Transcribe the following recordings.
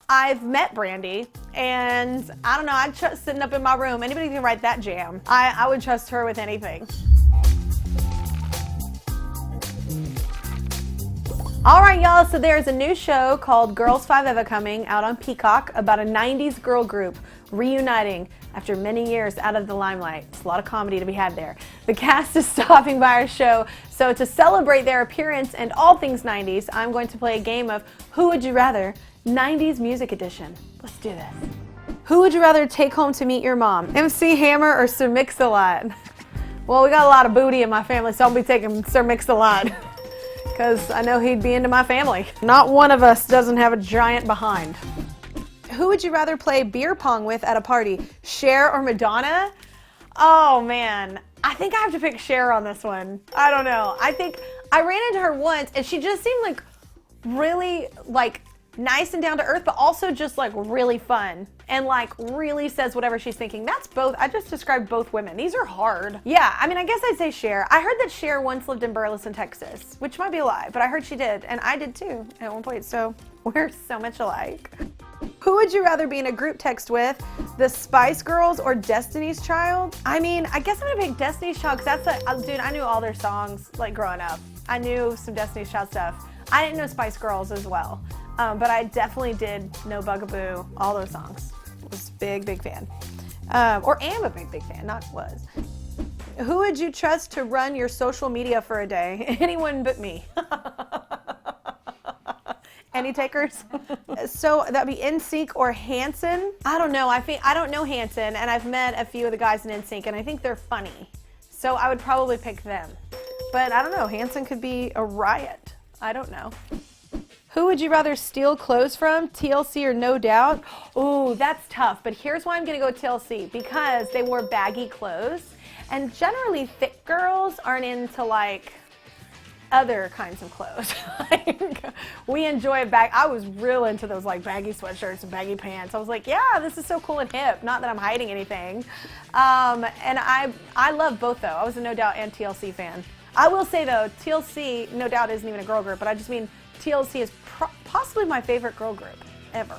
I've met Brandy, and I don't know, I'd trust sitting up in my room. Anybody can write that jam. I would trust her with anything. All right, y'all, so there's a new show called Girls 5 Eva coming out on Peacock about a 90s girl group reuniting after many years out of the limelight. It's a lot of comedy to be had there. The cast is stopping by our show, so to celebrate their appearance and all things 90s, I'm going to play a game of Who Would You Rather? 90s Music Edition. Let's do this. Who would you rather take home to meet your mom? MC Hammer or Sir Mix-a-Lot? Well, we got a lot of booty in my family, so I'll be taking Sir Mix-a-Lot because I know he'd be into my family. Not one of us doesn't have a giant behind. Who would you rather play beer pong with at a party? Cher or Madonna? Oh man, I think I have to pick Cher on this one. I don't know. I think I ran into her once and she just seemed like really nice and down to earth, but also just like really fun and like really says whatever she's thinking. That's both. I just described both women. These are hard. Yeah, I mean, I guess I'd say Cher. I heard that Cher once lived in Burleson, Texas, which might be a lie, but I heard she did, and I did too at one point, so we're so much alike. Who would you rather be in a group text with, the Spice Girls or Destiny's Child? I mean, I guess I'm gonna pick Destiny's Child because that's like, dude, I knew all their songs like growing up. I knew some Destiny's Child stuff. I didn't know Spice Girls as well. But I definitely did know Bugaboo, all those songs. Was big fan. Or am a big fan, not was. Who would you trust to run your social media for a day? Anyone but me. Any takers? So that'd be nsync or hansen. I don't know. I don't know hansen, and I've met a few of the guys in nsync, and I think they're funny. So I would probably pick them. But I don't know. Hansen could be a riot. I don't know. Who would you rather steal clothes from, TLC or No Doubt? Ooh, that's tough, but here's why I'm gonna go with TLC, because they wore baggy clothes, and generally thick girls aren't into like other kinds of clothes. Like, we enjoy I was real into those like baggy sweatshirts and baggy pants. I was like, yeah, this is so cool and hip. Not that I'm hiding anything. And I love both though. I was a No Doubt and TLC fan. I will say though, TLC, No Doubt isn't even a girl group, but I just mean TLC is possibly my favorite girl group ever.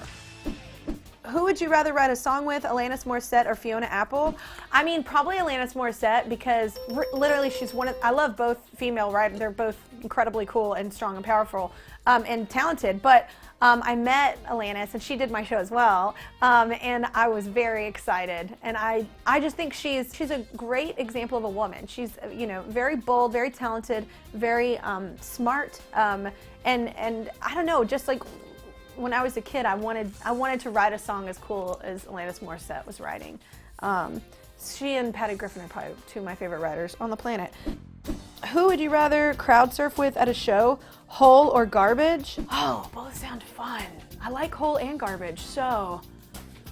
Who would you rather write a song with, Alanis Morissette or Fiona Apple? I mean, probably Alanis Morissette because literally she's I love both female writers. They're both incredibly cool and strong and powerful and talented. But I met Alanis and she did my show as well. And I was very excited. And I just think she's a great example of a woman. She's, very bold, very talented, very smart. And I don't know, just like when I was a kid, I wanted to write a song as cool as Alanis Morissette was writing. She and Patty Griffin are probably two of my favorite writers on the planet. Who would you rather crowd surf with at a show, Hole or Garbage? Oh, both sound fun. I like Hole and Garbage, so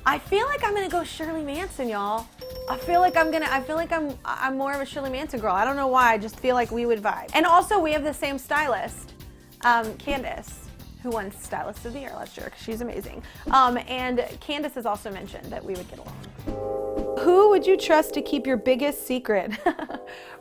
I feel like I'm gonna go Shirley Manson, y'all. I feel like I'm more of a Shirley Manson girl. I don't know why, I just feel like we would vibe. And also we have the same stylist, Candace, who won Stylist of the Year last year, because she's amazing. And Candace has also mentioned that we would get along. Who would you trust to keep your biggest secret?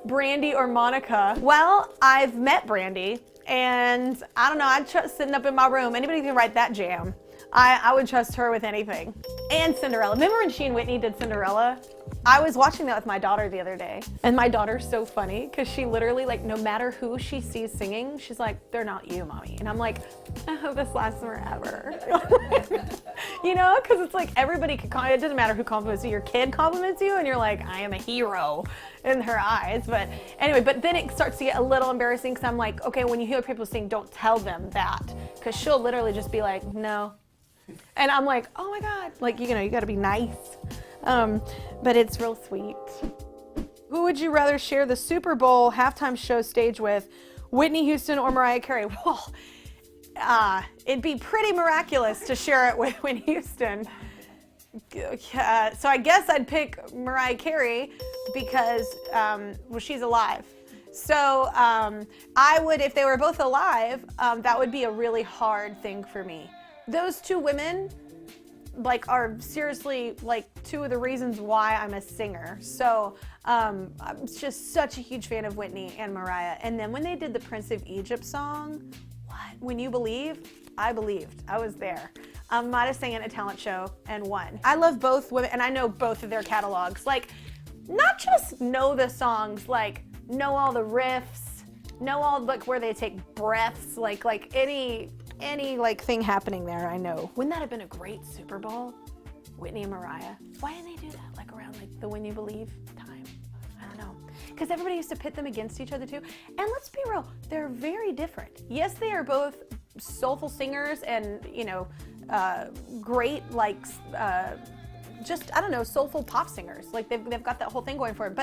Brandy or Monica? Well, I've met Brandy, and I don't know, I'd trust sitting up in my room. Anybody can write that jam. I would trust her with anything. And Cinderella. Remember when she and Whitney did Cinderella? I was watching that with my daughter the other day, and my daughter's so funny because she literally, like, no matter who she sees singing, she's like, they're not you, mommy. And I'm like, I hope this lasts forever. Because it's like everybody can it doesn't matter who compliments you. Your kid compliments you, and you're like, I am a hero in her eyes. But anyway, but then it starts to get a little embarrassing because I'm like, okay, when you hear people sing, don't tell them that, because she'll literally just be like, no. And I'm like, oh my God, like, you got to be nice. But it's real sweet. Who would you rather share the Super Bowl halftime show stage with, Whitney Houston or Mariah Carey? Well, it'd be pretty miraculous to share it with Whitney Houston. So I guess I'd pick Mariah Carey because, she's alive. So I would, if they were both alive, that would be a really hard thing for me. Those two women, like, are seriously, like, two of the reasons why I'm a singer. So I'm just such a huge fan of Whitney and Mariah. And then when they did the Prince of Egypt song, When You Believe, I believed. I was there. Might have sang in a talent show and won. I love both women, and I know both of their catalogs. Like, not just know the songs, like know all the riffs, know all like where they take breaths, like any like thing happening there. I know. Wouldn't that have been a great Super Bowl? Whitney and Mariah. Why didn't they do that? Like around like the When You Believe time. I don't know. Because everybody used to pit them against each other too. And let's be real, they're very different. Yes, they are both soulful singers and great like just I don't know, soulful pop singers. Like they've got that whole thing going for it.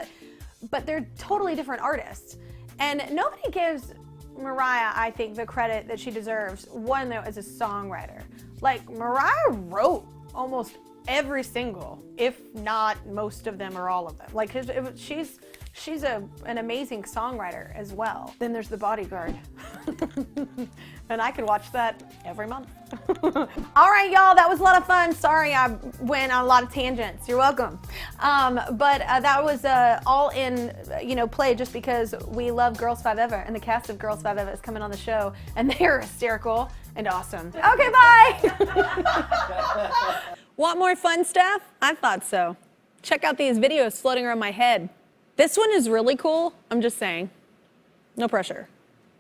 But they're totally different artists. And nobody gives Mariah, I think, the credit that she deserves. One, though, as a songwriter. Like, Mariah wrote almost every single, if not most of them or all of them. Like, she's an amazing songwriter as well. Then there's The Bodyguard. And I could watch that every month. All right, y'all, that was a lot of fun. Sorry I went on a lot of tangents. You're welcome. But that was all in, play just because we love Girls 5 Eva, and the cast of Girls 5 Eva is coming on the show, and they're hysterical and awesome. Okay, bye. Want more fun stuff? I thought so. Check out these videos floating around my head. This one is really cool. I'm just saying. No pressure.